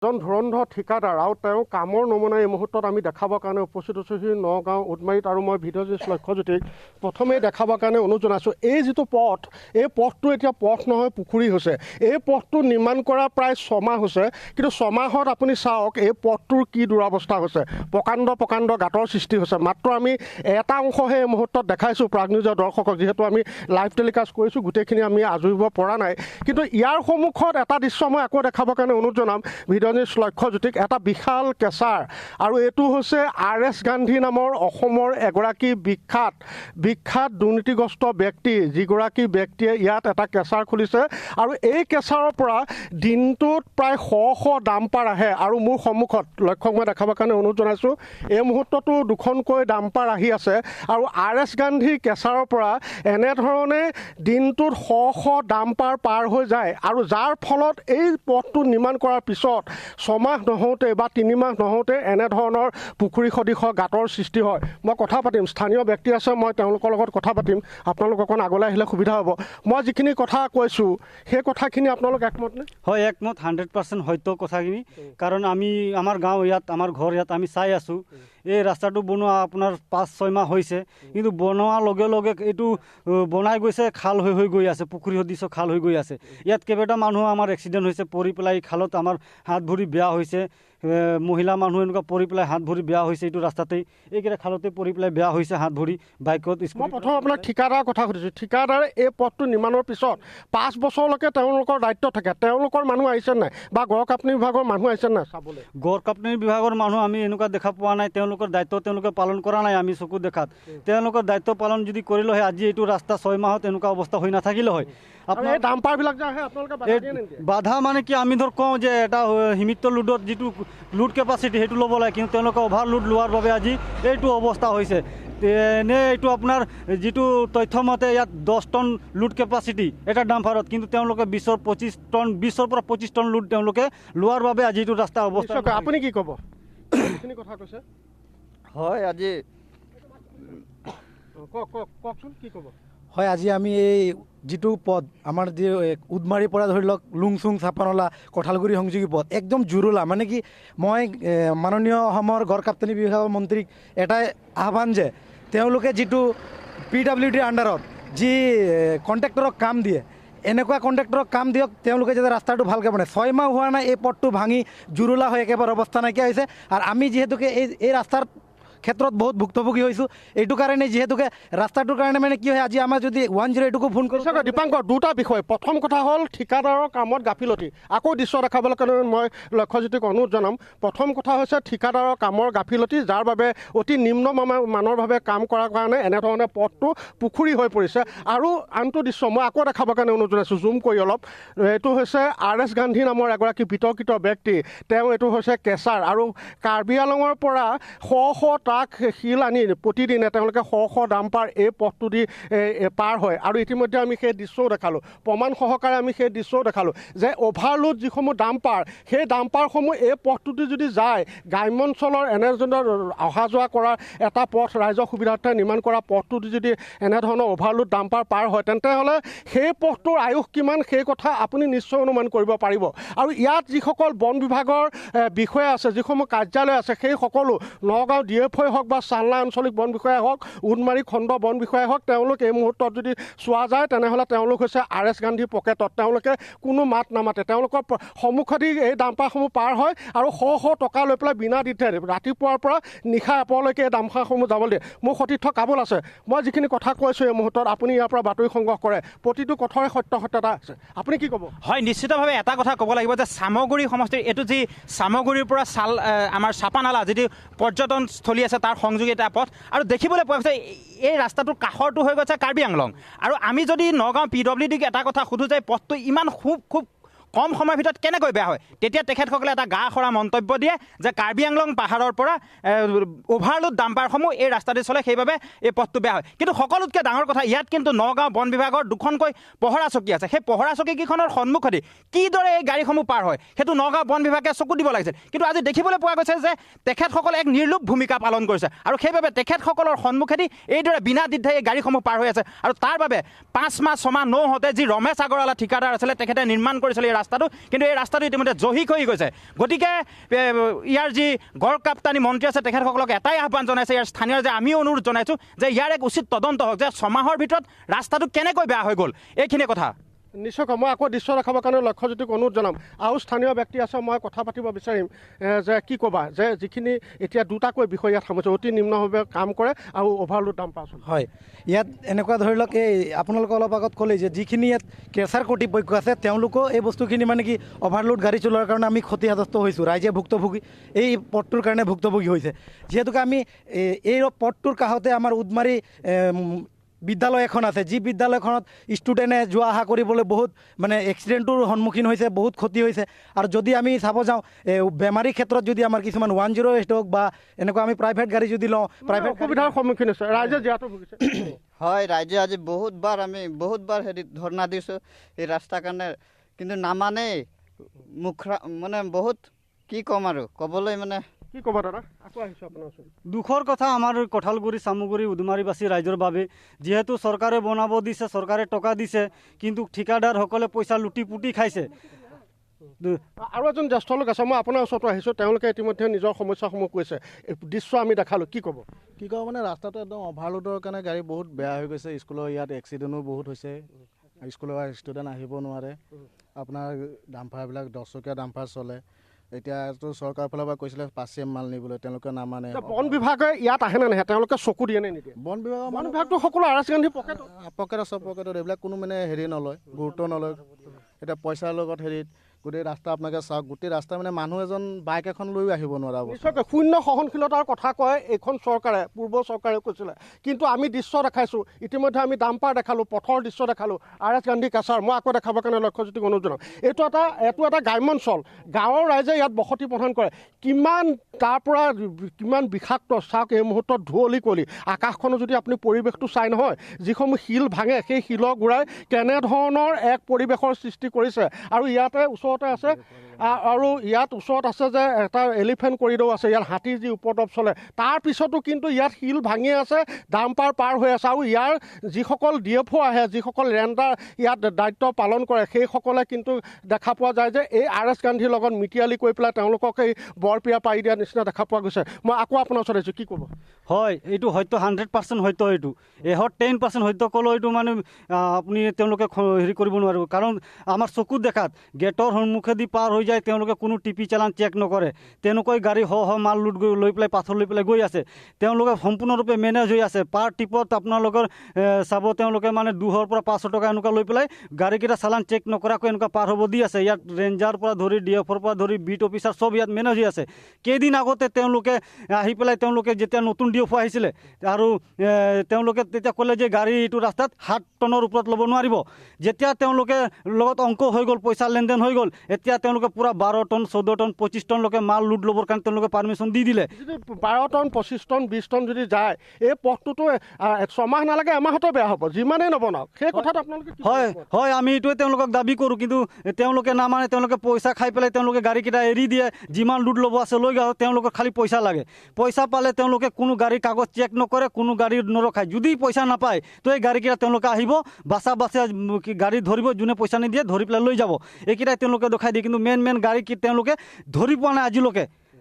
এজন ধুৰন্ধৰ ঠিকাদাৰ আৰু তেওঁৰ কামৰ নমুনা এই মুহূৰ্তত আমি দেখাবৰ কাৰণে উপস্থিত হৈছোঁ নগাঁও উদমাৰীত। আৰু মই ভিডিঅ'জিষ্ট লক্ষ্যজ্যোতিক প্ৰথমেই দেখাবৰ কাৰণে অনুৰোধ জনাইছোঁ। এই যিটো পথ, এই পথটো এতিয়া পথ নহয় পুখুৰী হৈছে। এই পথটো নিৰ্মাণ কৰা প্ৰায় 6 মাহ হৈছে, কিন্তু 6 মাহত আপুনি চাওক এই পথটোৰ কি দুৰৱস্থা হৈছে। প্ৰকাণ্ড গাঁতৰ সৃষ্টি হৈছে। মাত্ৰ আমি এটা অংশহে এই মুহূৰ্তত দেখাইছোঁ প্ৰাগ নিউজৰ দৰ্শকক, যিহেতু আমি লাইভ টেলিকাষ্ট কৰিছোঁ, গোটেইখিনি আমি আজৰিব পৰা নাই। কিন্তু ইয়াৰ সন্মুখত এটা দৃশ্য মই আকৌ দেখাবৰ কাৰণে অনুৰোধ জনাম ভিডিঅ'জিষ্ট লক্ষ্যজ্যোতিক। এটা বিশাল কেঁচাৰ, আৰু এইটো হৈছে RS গান্ধী নামৰ অসমৰ এগৰাকী বিখ্যাত দুৰ্নীতিগ্ৰস্ত ব্যক্তি, যিগৰাকী ব্যক্তিয়ে ইয়াত এটা কেঁচাৰ খুলিছে। আৰু এই কেঁচাৰৰ পৰা দিনটোত প্ৰায় 100 ডাম্পাৰ আহে। আৰু মোৰ সন্মুখত লক্ষ্যক মই দেখাবৰ কাৰণে অনুৰোধ জনাইছোঁ, এই মুহূৰ্ততো 2খনকৈ ডাম্পাৰ আহি আছে। আৰু RS গান্ধী কেঁচাৰৰ পৰা এনেধৰণে দিনটোত 100 ডাম্পাৰ পাৰ হৈ যায়। আৰু যাৰ ফলত এই পথটো নিৰ্মাণ কৰাৰ পিছত 6 মাহ নহওঁতে বা 3 মাহ নহওঁতে এনেধৰণৰ পুখুৰী সদৃশ গাঁতৰ সৃষ্টি হয়। মই কথা পাতিম, স্থানীয় ব্যক্তি আছে, মই তেওঁলোকৰ লগত কথা পাতিম। আপোনালোক অকণ আগলৈ আহিলে সুবিধা হ'ব। মই যিখিনি কথা কৈছোঁ সেই কথাখিনি আপোনালোক একমত নে? হয়, একমত, 100% সত্য কথাখিনি। কাৰণ আমাৰ গাঁও ইয়াত, আমাৰ ঘৰ ইয়াত, আমি চাই আছোঁ। এই ৰাস্তাটো বনোৱা আপোনাৰ 5-6 মাহ হৈছে, কিন্তু বনোৱাৰ লগে লগে এইটো বনাই গৈছে, খাল হৈ গৈ আছে, পুখুৰী সদৃশ খাল হৈ গৈ আছে। ইয়াত কেইবাটা মানুহ আমাৰ এক্সিডেণ্ট হৈছে, পৰি পেলাই খালত আমাৰ হাত ভৰি বেয়া হৈছে। মহিলা মানুহ এনেকুৱা পৰি পেলাই হাত ভৰি বেয়া হৈছে। এইটো ৰাস্তাতেই এইকেইটা খালতে পৰি পেলাই বেয়া হৈছে হাত ভৰি, বাইকত। মই প্ৰথম আপোনাক ঠিকাদাৰৰ কথা সুধিছোঁ। ঠিকাদাৰে এই পথটো নিৰ্মাণৰ পিছত 5 বছৰলৈকে তেওঁলোকৰ দায়িত্ব থাকে। তেওঁলোকৰ মানুহ আহিছে নাই, বা গড় কাপ্তানি বিভাগৰ মানুহ আহিছে নাই চাবলৈ? গড় কাপ্তানি বিভাগৰ মানুহ আমি এনেকুৱা দেখা পোৱা নাই। তেওঁলোকৰ দায়িত্ব তেওঁলোকে পালন কৰা নাই আমি চকু দেখাত। তেওঁলোকৰ দায়িত্ব পালন যদি কৰিলে হয়, আজি এইটো ৰাস্তা 6 মাহত এনেকুৱা অৱস্থা হৈ নাথাকিলে হয়। আপোনাৰ এই ডাম্পাৰবিলাক যে আহে আপোনালোকে বাধা দিয়ে নেকি? বাধা মানে কি, আমি ধৰ কওঁ যে এটা সীমিত লোডত যিটো লোড কেপাচিটি সেইটো ল'ব লাগে, কিন্তু তেওঁলোকে অভাৰলোড লোৱাৰ বাবে আজি এইটো অৱস্থা হৈছে। এনে এইটো আপোনাৰ যিটো তথ্য মতে ইয়াত 10 টন লোড কেপাচিটি এটা ডাম্পাৰত, কিন্তু তেওঁলোকে 20-ৰ পৰা 25 টন লোড তেওঁলোকে লোৱাৰ বাবে আজি এইটো ৰাস্তা অৱস্থা। আপুনি কি ক'ব? এইখিনি কথা কৈছে। হয়, আজি কওকচোন কি ক'ব? হয়, আজি আমি এই যিটো পথ আমাৰ যি উদমাৰীৰ পৰা ধৰি লওক লুংচুং, চাপানলা, কঁঠালগুৰি সংযোগী পথ একদম জুৰুলা। মানে কি, মই মাননীয় অসমৰ গড় কাপ্তানি বিভাগৰ মন্ত্ৰীক এটাই আহ্বান যে তেওঁলোকে যিটো PWDৰ আণ্ডাৰত যি কণ্ট্ৰেক্টৰক কাম দিয়ে, এনেকুৱা কণ্ট্ৰেক্টৰক কাম দিয়ক, তেওঁলোকে যাতে ৰাস্তাটো ভালকৈ বনায়। 6 মাহ হোৱা নাই এই পথটো ভাঙি জুৰুলা হৈ একেবাৰে অৱস্থা নাইকিয়া হৈছে। আৰু আমি যিহেতুকে এই ৰাস্তাৰ ক্ষেত্ৰত বহুত ভুক্তভোগী হৈছোঁ। এইটো কাৰণে যিহেতুকে ৰাস্তাটোৰ কাৰণে মানে কি হয়, আজি আমাৰ যদি 108কো ফোন কৰিছোঁ। দীপাংকৰ, দুটা বিষয়। প্ৰথম কথা হ'ল ঠিকাদাৰৰ কামত গাফিলতি। আকৌ দৃশ্য দেখাবলৈ কাৰণে মই লক্ষ্যজ্যোতিক অনুৰোধ জনাম। প্ৰথম কথা হৈছে ঠিকাদাৰৰ কামৰ গাফিলতি, যাৰ বাবে অতি নিম্ন মানৰভাৱে কাম কৰাৰ কাৰণে এনেধৰণে পথটো পুখুৰী হৈ পৰিছে। আৰু আনটো দৃশ্য মই আকৌ দেখাবৰ কাৰণে অনুৰোধ জনাইছোঁ, জুম কৰি অলপ। এইটো হৈছে RS গান্ধী নামৰ এগৰাকী বিতৰ্কিত ব্যক্তি। তেওঁ এইটো হৈছে কেঁচাৰ, আৰু কাৰ্বি আংলঙৰ পৰা 100 ট্ৰাক শিল আনি প্ৰতিদিনে তেওঁলোকে 100 ডাম্পাৰ এই পথটো দি পাৰ হয়। আৰু ইতিমধ্যে আমি সেই দৃশ্যও দেখালোঁ, প্ৰমাণ সহকাৰে আমি সেই দৃশ্যও দেখালোঁ যে অভাৰলোড যিসমূহ ডাম্পাৰ, সেই ডাম্পাৰসমূহ এই পথটোদি যদি যায়, গ্ৰাম্যাঞ্চলৰ এনেধৰণৰ অহা যোৱা কৰাৰ এটা পথ, ৰাইজৰ সুবিধাৰ্থে নিৰ্মাণ কৰা পথটোদি যদি এনেধৰণৰ অভাৰলোড ডাম্পাৰ পাৰ হয়, তেন্তে হ'লে সেই পথটোৰ আয়ুস কিমান সেই কথা আপুনি নিশ্চয় অনুমান কৰিব পাৰিব। আৰু ইয়াত যিসকল বন বিভাগৰ বিষয়া আছে, যিসমূহ কাৰ্যালয় আছে, সেই সকলো নগাঁও DFO হওক বা চালনা আঞ্চলিক বন বিষয়াই হওক, উদমাৰী খণ্ড বন বিষয়াই হওক, তেওঁলোক এই মুহূৰ্তত যদি চোৱা যায় তেনেহ'লে তেওঁলোক হৈছে RS গান্ধী পকেটত। তেওঁলোকে কোনো মাত নামাতে, তেওঁলোকৰ সন্মুখেদি এই ডাম্পাৰসমূহ পাৰ হয় আৰু 100 টকা লৈ পেলাই বিনা দ্বিধে ৰাতিপুৱাৰ পৰা নিশা এপৰলৈকে এই ডাম্পাৰসমূহ যাবলৈ দিয়ে। মোৰ সতীৰ্থ কাবুল আছে, মই যিখিনি কথা কৈছোঁ এই মুহূৰ্তত আপুনি ইয়াৰ পৰা বাতৰি সংগ্ৰহ কৰে, প্ৰতিটো কথাৰে সত্যতা আছে। আপুনি কি ক'ব? হয়, নিশ্চিতভাৱে এটা কথা ক'ব লাগিব যে চামগুৰি সমষ্টিৰ এইটো যি চামগুৰিৰ পৰা আমাৰ চাপানালা যিটো পৰ্যটনস্থলী আছে তাৰ সংযোগী এটা পথ, আৰু দেখিবলৈ পোৱা গৈছে এই ৰাস্তাটোৰ কাষৰটো হৈ গৈছে কাৰ্বি আংলং। আৰু আমি যদি নগাঁও PWDক এটা কথা সোধোঁ যে পথটো ইমান খুব কম সময়ৰ ভিতৰত কেনেকৈ বেয়া হয়, তেতিয়া তেখেতসকলে এটা গা সৰা মন্তব্য দিয়ে যে কাৰ্বি আংলং পাহাৰৰ পৰা অভাৰলোড ডাম্পাৰসমূহ এই ৰাস্তাতে চলে, সেইবাবে এই পথটো বেয়া হয়। কিন্তু সকলোতকৈ ডাঙৰ কথা, ইয়াত কিন্তু নগাঁও বন বিভাগৰ 2খনকৈ পহৰা চকী আছে। সেই পহৰা চকীকেইখনৰ সন্মুখেদি কিদৰে এই গাড়ীসমূহ পাৰ হয় সেইটো নগাঁও বন বিভাগে চকু দিব লাগিছিল। কিন্তু আজি দেখিবলৈ পোৱা গৈছে যে তেখেতসকলে এক নিৰ্লোভ ভূমিকা পালন কৰিছে, আৰু সেইবাবে তেখেতসকলৰ সন্মুখেদি এইদৰে বিনা দ্বিধাই এই গাড়ীসমূহ পাৰ হৈ আছে। আৰু তাৰ বাবে 5 মাহ 6 মাহ নহওঁতে যি ৰমেশ আগৰৱালা ঠিকাদাৰ আছিলে, তেখেতে নিৰ্মাণ কৰিছিলে ৰাস্তাটো, কিন্তু এই ৰাস্তাটো ইতিমধ্যে জহি হৈ গৈছে। গতিকে ইয়াৰ যি গড়কাপ্তানি মন্ত্ৰী আছে তেখেতসকলক এটাই আহ্বান জনাইছে, ইয়াৰ স্থানীয় যে আমি অনুৰোধ জনাইছোঁ যে ইয়াৰ এক উচিত তদন্ত হওক, যে 6 মাহৰ ভিতৰত ৰাস্তাটো কেনেকৈ বেয়া হৈ গ'ল, এইখিনি কথা। নিশ্চয়কৈ মই আকৌ দৃশ্য দেখাবৰ কাৰণে লক্ষ্যজ্যোতিক অনুৰোধ জনাম। আৰু স্থানীয় ব্যক্তি আছে, মই কথা পাতিব বিচাৰিম যে কি ক'বা, যে যিখিনি এতিয়া দুটাকৈ বিষয় ইয়াত সামৰিছে, অতি নিম্নভাৱে কাম কৰে আৰু অভাৰলোড ডাম্পাৰ আছে। হয়, ইয়াত এনেকুৱা ধৰি লওক এই আপোনালোকে অলপ আগত ক'লে যে যিখিনি ইয়াত কেঁচাৰ কৰ্তৃপক্ষ আছে তেওঁলোকেও এই বস্তুখিনি মানে কি অভাৰলোড গাড়ী চলোৱাৰ কাৰণে আমি ক্ষতিগ্ৰস্ত হৈছোঁ, ৰাইজে ভুক্তভোগী এই পথটোৰ কাৰণে ভুক্তভোগী হৈছে। যিহেতুকে আমি এই পথটোৰ কাষতে আমাৰ উদমাৰী বিদ্যালয় এখন আছে, যি বিদ্যালয়খনত ষ্টুডেণ্টে যোৱা অহা কৰিবলৈ বহুত মানে এক্সিডেণ্টৰ সন্মুখীন হৈছে, বহুত ক্ষতি হৈছে। আৰু যদি আমি চাব যাওঁ বেমাৰীৰ ক্ষেত্ৰত যদি আমাৰ কিছুমান 108 হওক বা এনেকুৱা আমি প্ৰাইভেট গাড়ী যদি লওঁ, প্ৰাইভেট অসুবিধাৰ সন্মুখীন হৈছে ৰাইজে, যিহেতু ভুগিছে। হয়, ৰাইজে আজি আমি বহুতবাৰ ধৰ্ণা দিছোঁ এই ৰাস্তাৰ কাৰণে, কিন্তু নামানেই। মানে বহুত কি ক'ম আৰু ক'বলৈ মানে কি ক'ব দাদা, আকৌ আহিছোঁ আপোনাৰ ওচৰত। দুখৰ কথা আমাৰ কঁঠালগুৰি চামগুৰি উদুমাৰীবাসী ৰাইজৰ বাবে, যিহেতু চৰকাৰে বনাব দিছে, চৰকাৰে টকা দিছে, কিন্তু ঠিকাদাৰসকলে পইচা লুটি পুটি খাইছে। আৰু এজন জ্যেষ্ঠ লোক আছে, মই আপোনাৰ ওচৰতো আহিছোঁ, তেওঁলোকে ইতিমধ্যে নিজৰ সমস্যাসমূহ কৈছে, দৃশ্য আমি দেখালোঁ, কি ক'ব? কি ক'ব মানে ৰাস্তাটো একদম অভাৰলোডৰ কাৰণে গাড়ী বহুত বেয়া হৈ গৈছে। স্কুলৰ ইয়াত এক্সিডেণ্টো বহুত হৈছে, স্কুলৰ ষ্টুডেণ্ট আহিব নোৱাৰে। আপোনাৰ ডাম্পাৰবিলাক 10 চকীয়া ডাম্পাৰ চলে। এতিয়াতো চৰকাৰৰ ফালৰ পৰা কৈছিলে 5 মাল নিবলৈ, তেওঁলোকে নামানে। বন বিভাগে ইয়াত আহে নে নাহে, তেওঁলোকে চকু দিয়ে নে নিদিয়ে? বন বিভাগটো সকলো আৰ এছ গান্ধী পকেটত চব পকেটত এইবিলাক কোনো মানে হেৰি নলয়, গুৰুত্ব নলয়। এতিয়া পইচাৰ লগত হেৰিত গোটেই ৰাস্তা আপোনালোকে চাওক, গোটেই ৰাস্তা মানে মানুহ এজন বাইক এখন লৈও আহিব নোৱাৰা। নিশ্চয়কৈ শূন্য সহনশীলতাৰ কথা কয় এইখন চৰকাৰে, পূৰ্ব চৰকাৰে কৈছিলে, কিন্তু আমি দৃশ্য দেখাইছোঁ, ইতিমধ্যে আমি ডাম্পাৰ দেখালোঁ, পথৰ দৃশ্য দেখালোঁ, আৰ এছ গান্ধী কেঁচাৰ। মই আকৌ দেখাবৰ কাৰণে লক্ষ্যজ্যোতিক অনুৰোধ জনাম। এইটো এটা গ্ৰাম্যঞ্চল, গাঁৱৰ ৰাইজে ইয়াত বসতি প্ৰদান কৰে। কিমান তাৰ পৰা কিমান বিষাক্ত চাওক, এই মুহূৰ্তত ধুঁৱলি কুঁৱলী, আকাশখনো যদি আপুনি পৰিৱেশটো চাই নহয়, যিসমূহ শিল ভাঙে সেই শিলৰ গুড়াই কেনেধৰণৰ এক পৰিৱেশৰ সৃষ্টি কৰিছে। আৰু ইয়াতে ওচৰতে আছে, আৰু ইয়াত ওচৰত আছে যে এটা এলিফেণ্ট কৰিডৰ আছে, ইয়াত হাতীৰ যি উপদ্ৰৱ চলে, তাৰ পিছতো কিন্তু ইয়াত শিল ভাঙি আছে, ডাম্পাৰ পাৰ হৈ আছে। আৰু ইয়াৰ যিসকল DFO আহে, যিসকল ৰেণ্ডাৰ ইয়াত দায়িত্ব পালন কৰে, সেইসকলে কিন্তু দেখা পোৱা যায় যে এই আৰ এছ গান্ধীৰ লগত মিতিয়ালি কৰি পেলাই তেওঁলোকক এই বৰপিয়া পাৰি দিয়াৰ নিচিনা দেখা পোৱা গৈছে। মই আকৌ আপোনাৰ ওচৰত আহিছোঁ, কি ক'ব? হয়, এইটো সত্য, 100% সত্য। এইটো 10% সত্য ক'লেও এইটো মানে আপুনি তেওঁলোকে হেৰি কৰিব নোৱাৰিব। কাৰণ আমাৰ চকুত দেখাত গেটৰ সন্মুখেদি পাৰ হৈ যায়, তেওঁলোকে কোনো টিপি চালান চেক নকৰে, তেনেকৈ গাড়ী মাল লোড লৈ পেলাই পাথৰ লৈ পেলাই গৈ আছে। তেওঁলোকে সম্পূৰ্ণৰূপে মেনেজ হৈ আছে। পাৰ টিপত আপোনালোকৰ চাব, তেওঁলোকে মানে 200 পৰা 500 টকা এনেকুৱা লৈ পেলাই গাড়ীকেইটা চালান চেক নকৰাকৈ এনেকুৱা পাৰ হ'ব দি আছে। ইয়াত ৰেঞ্জাৰ পৰা ধৰি DFৰ পৰা ধৰি বিট অফিচাৰ চব ইয়াত মেনেজ হৈ আছে। কেইদিন আগতে তেওঁলোকে আহি পেলাই তেওঁলোকে যেতিয়া নতুন DFO আহিছিলে, আৰু তেওঁলোকে তেতিয়া ক'লে যে গাড়ী এইটো ৰাস্তাত 7 টনৰ ওপৰত ল'ব নোৱাৰিব। যেতিয়া তেওঁলোকে লগত অংক হৈ গ'ল, পইচা লেনদেন হৈ গ'ল, এতিয়া তেওঁলোকে পূৰা 12 টন 14 টন 25 টনলৈকে মাল লোড ল'বৰ কাৰণে তেওঁলোকে পাৰ্মিশ্যন দি দিলে। যদি 12 টন 25 টন 20 টন যদি যায়, এই পথটোতো 6 মাহ নালাগে, এমাহতো বেয়া হ'ব, যিমানেই নবনাওক। সেই কথাটো আপোনালোকে হয়, আমি এইটোৱে তেওঁলোকক দাবী কৰোঁ, কিন্তু তেওঁলোকে নামানে। তেওঁলোকে পইচা খাই পেলাই তেওঁলোকে গাড়ীকেইটা এৰি দিয়ে, যিমান লোড ল'ব আছে লৈ যাওঁ, তেওঁলোকক খালি পইচা লাগে। পইচা পালে তেওঁলোকে কোনো গাড়ীৰ কাগজ চেক নকৰে, কোনো গাড়ী নৰখায়। যদি পইচা নাপায় তো এই গাড়ীকেইটা তেওঁলোকে আহিব, বাছা গাড়ী ধৰিব, যোনে পইচা নিদিয়ে ধৰি পেলাই লৈ যাব। এইকেইটাই তেওঁলোকে দেখাই দিয়ে, কিন্তু মেইন গাড়ী তেওঁলোকে ধৰি পোৱা নাই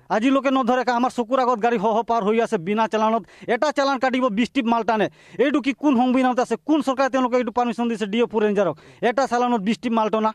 আজিলৈকে নধৰে। আমাৰ চকুৰ আগত গাড়ী পাৰ হৈ আছে বিনা চালানত। এটা চালান কাটিব 20 টিপ মাল টানে। এইটো কি কোন সংবিধানত আছে? কোন চৰকাৰে তেওঁলোকে এইটো পাৰ্মিশ্যন দিছে DFO ৰেঞ্জাৰক? এটা চালানত 20 টিপ মাল টনা।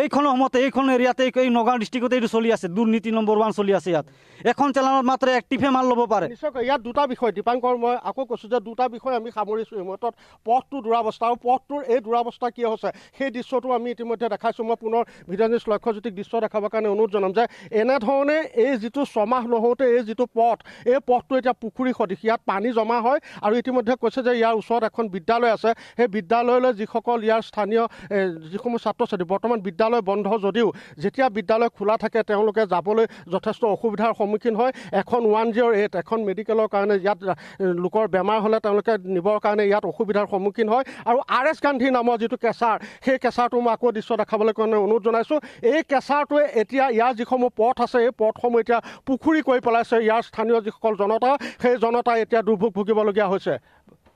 এইখন সময়তে এইখন এৰিয়াতে এই নগাঁও ডিষ্ট্ৰিক্টতে এইটো চলি আছে, দুৰ্নীতি নম্বৰ 1 চলি আছে ইয়াত। এখন চালানত মাত্ৰ 1 টিপে মাল ল'ব পাৰে। নিশ্চয়কৈ ইয়াত দুটা বিষয়, দীপাংকৰ, মই আকৌ কৈছোঁ যে দুটা বিষয় আমি সামৰিছোঁ এই মুহূৰ্তত। পথটোৰ দুৰাৱস্থা, আৰু পথটোৰ এই দুৰাৱস্থা কি হৈছে সেই দৃশ্যটো আমি ইতিমধ্যে দেখাইছোঁ। মই পুনৰ ভিডিঅ' নিউজ লক্ষ্যজ্যোতিক দৃশ্য দেখাবৰ কাৰণে অনুৰোধ জনাম যে এনেধৰণে এই যিটো 6 মাহ নহওঁতে এই যিটো পথ, এই পথটো এতিয়া পুখুৰী সদৃশ, ইয়াত পানী জমা হয়। আৰু ইতিমধ্যে কৈছে যে ইয়াৰ ওচৰত এখন বিদ্যালয় আছে, সেই বিদ্যালয়লৈ যিসকল ইয়াৰ স্থানীয় যিসমূহ ছাত্ৰ ছাত্ৰী, বৰ্তমান বিদ্যালয় বন্ধ যদিও যেতিয়া বিদ্যালয় খোলা থাকে তেওঁলোকে যাবলৈ যথেষ্ট অসুবিধাৰ সন্মুখীন হয়। এখন 108, এখন মেডিকেলৰ কাৰণে ইয়াত লোকৰ বেমাৰ হ'লে তেওঁলোকে নিবৰ কাৰণে ইয়াত অসুবিধাৰ সন্মুখীন হয়। আৰু আৰ এছ গান্ধী নামৰ যিটো কেঁচাৰ, সেই কেঁচাৰটো মই আকৌ দৃশ্য দেখাবলৈ কাৰণে অনুৰোধ জনাইছোঁ। এই কেঁচাৰটোৱে এতিয়া ইয়াৰ যিসমূহ পথ আছে, এই পথসমূহ এতিয়া পুখুৰী কৰি পেলাইছে। ইয়াৰ স্থানীয় যিসকল জনতা, সেই জনতাই এতিয়া দুৰ্ভোগ ভুগিবলগীয়া হৈছে।